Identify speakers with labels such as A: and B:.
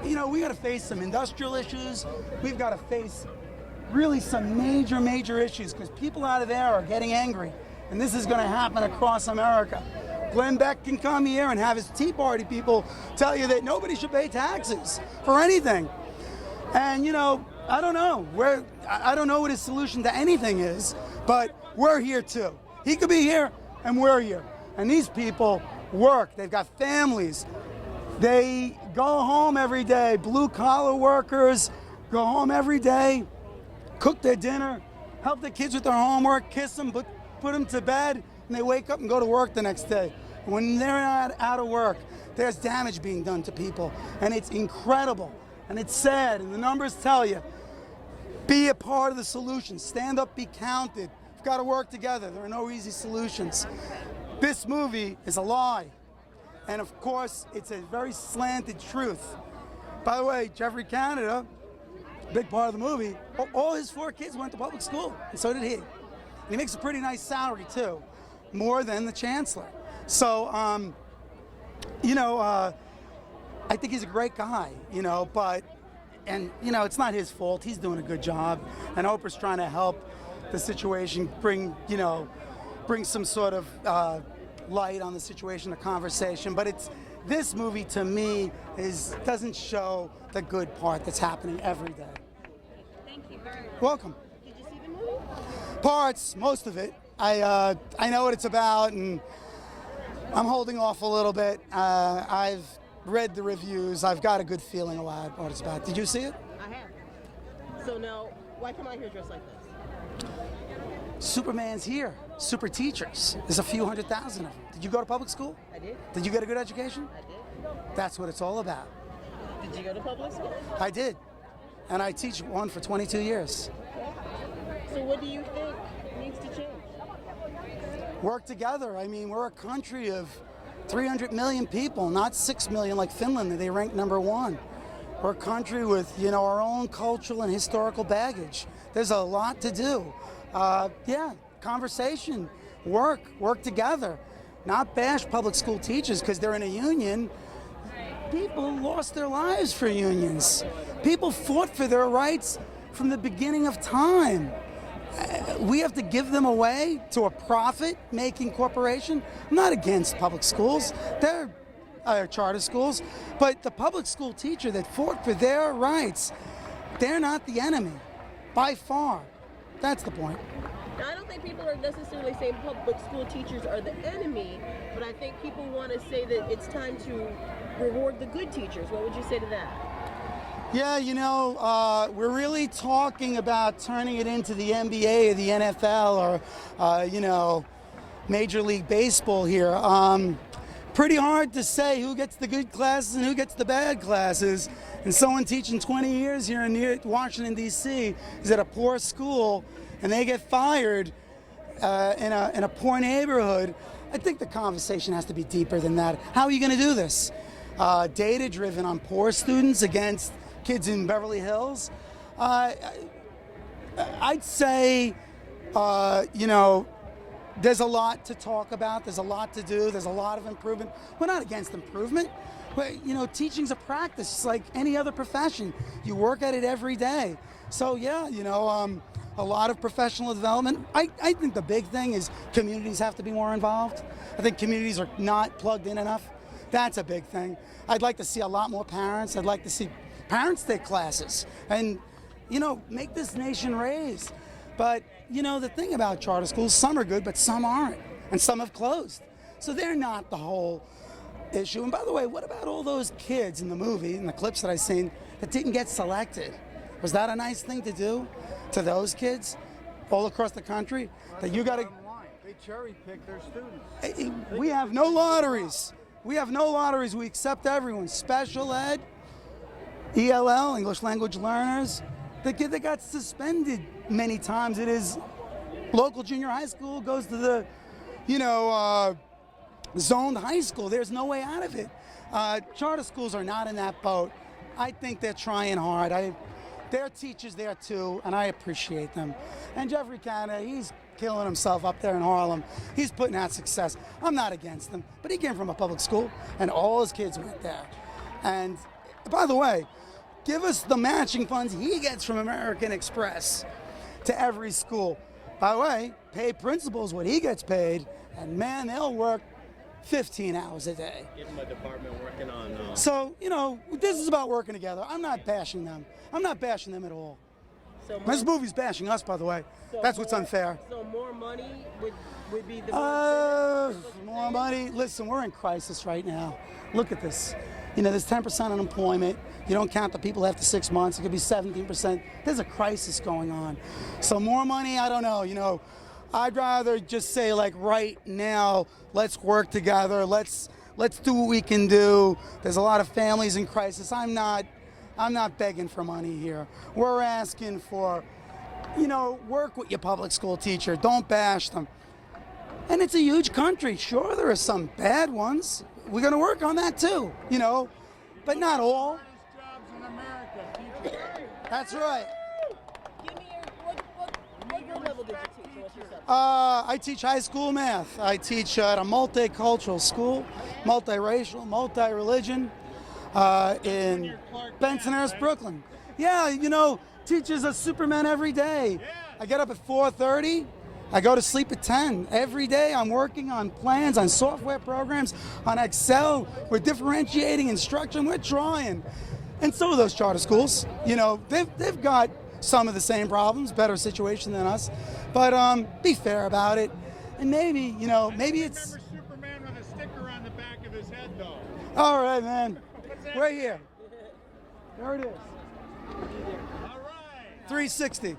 A: we got to face some industrial issues. We've got to face really some major issues because people out of there are getting angry. And this is going to happen across America. Glenn Beck can come here and have his Tea Party people tell you that nobody should pay taxes for anything. And, I don't know. I don't know what his solution to anything is, but we're here too. He could be here and we're here. And these people work. They've got families. They go home every day. Blue-collar workers go home every day, cook their dinner, help their kids with their homework, kiss them, put them to bed, and they wake up and go to work the next day. When they're not out of work, there's damage being done to people, and it's incredible, and it's sad, and the numbers tell you. Be a part of the solution. Stand up, be counted. We've got to work together. There are no easy solutions. This movie is a lie, and of course, it's a very slanted truth. By the way, Jeffrey Canada, big part of the movie, all his 4 kids went to public school, and so did he. And he makes a pretty nice salary, too, more than the chancellor. So, I think he's a great guy, but, it's not his fault. He's doing a good job, and Oprah's trying to help the situation, bring some sort of light on the situation, the conversation. But this movie, to me, doesn't show the good part that's happening every day.
B: Thank you very much.
A: Welcome.
B: Did you see the movie?
A: Parts, most of it. I know what it's about, and I'm holding off a little bit. I've read the reviews. I've got a good feeling about what it's about. Did you see it?
B: I have. So now, why come I here dressed like this?
A: Superman's here. Super teachers. There's a few 100,000 of them. Did you go to public school?
B: I did.
A: Did you get a good education?
B: I did.
A: That's what it's all about.
B: Did you go to public school?
A: I did. And I teach one for 22 years.
B: So what do you think needs to change?
A: Work together. I mean, we're a country of 300 million people, not 6 million like Finland, that they rank #1. We're a country with, our own cultural and historical baggage. There's a lot to do. Conversation, work together. Not bash public school teachers because they're in a union. People lost their lives for unions. People fought for their rights from the beginning of time. We have to give them away to a profit-making corporation. I'm not against public schools. They're charter schools. But the public school teacher that fought for their rights, they're not the enemy, by far. That's the point.
B: Now, I don't think people are necessarily saying public school teachers are the enemy, but I think people want to say that it's time to reward the good teachers. What would you say to that?
A: Yeah, we're really talking about turning it into the NBA or the NFL or, Major League Baseball here. Pretty hard to say who gets the good classes and who gets the bad classes. And someone teaching 20 years here in Washington, D.C. is at a poor school and they get fired in a poor neighborhood. I think the conversation has to be deeper than that. How are you going to do this? Data-driven on poor students against kids in Beverly Hills? I'd say, there's a lot to talk about. There's a lot to do. There's a lot of improvement. We're not against improvement. But, teaching's a practice. It's like any other profession. You work at it every day. So, a lot of professional development. I think the big thing is communities have to be more involved. I think communities are not plugged in enough. That's a big thing. I'd like to see a lot more parents. I'd like to see parents take classes and, make this nation raise. But, the thing about charter schools, some are good, but some aren't. And some have closed. So they're not the whole issue. And by the way, what about all those kids in the movie, in the clips that I've seen, that didn't get selected? Was that a nice thing to do to those kids all across the country? That you got to...
C: They cherry pick their students.
A: We have no lotteries. We accept everyone. Special ed, ELL, English language learners. The kid that got suspended many times, it is local junior high school, goes to the, zoned high school. There's no way out of it. Charter schools are not in that boat. I think they're trying hard. There are teachers there too, and I appreciate them. And Jeffrey Canada, he's killing himself up there in Harlem. He's putting out success. I'm not against him, but he came from a public school, and all his kids went there. And By the way, give us the matching funds he gets from American Express to every school. By the way, pay principals what he gets paid, and man, they'll work 15 hours a day.
D: Give him a department working on.
A: So, this is about working together. I'm not bashing them. I'm not bashing them at all.
B: So
A: This movie's bashing us, by the way.
B: so
A: That's what's
B: more-
A: unfair.
B: So more money would be the
A: More money. Listen, we're in crisis right now. Look at this. There's 10% unemployment. You don't count the people after 6 months. It could be 17%. There's a crisis going on. So more money, I don't know. I'd rather just say, like, right now, let's work together. Let's do what we can do. There's a lot of families in crisis. I'm not begging for money here. We're asking for, work with your public school teacher. Don't bash them. And it's a huge country. Sure, there are some bad ones. We're going to work on that too, but not all.
C: Jobs in America.
A: That's right.
B: Give me what grade level did you teach? What's your subject?
A: I teach high school math. I teach at a multicultural school, multiracial, multi-religion in Bensonhurst, Brooklyn. Yeah, teachers are Superman every day. I get up at 4:30. I go to sleep at 10. Every day I'm working on plans, on software programs, on Excel. We're differentiating instruction. We're trying. And so are those charter schools. They've got some of the same problems, better situation than us. But be fair about it. And maybe it's...
C: Remember Superman with a sticker on the back of his head, though.
A: All right, man.
C: What's that?
A: We're here. There it is.
C: All right.
A: 360.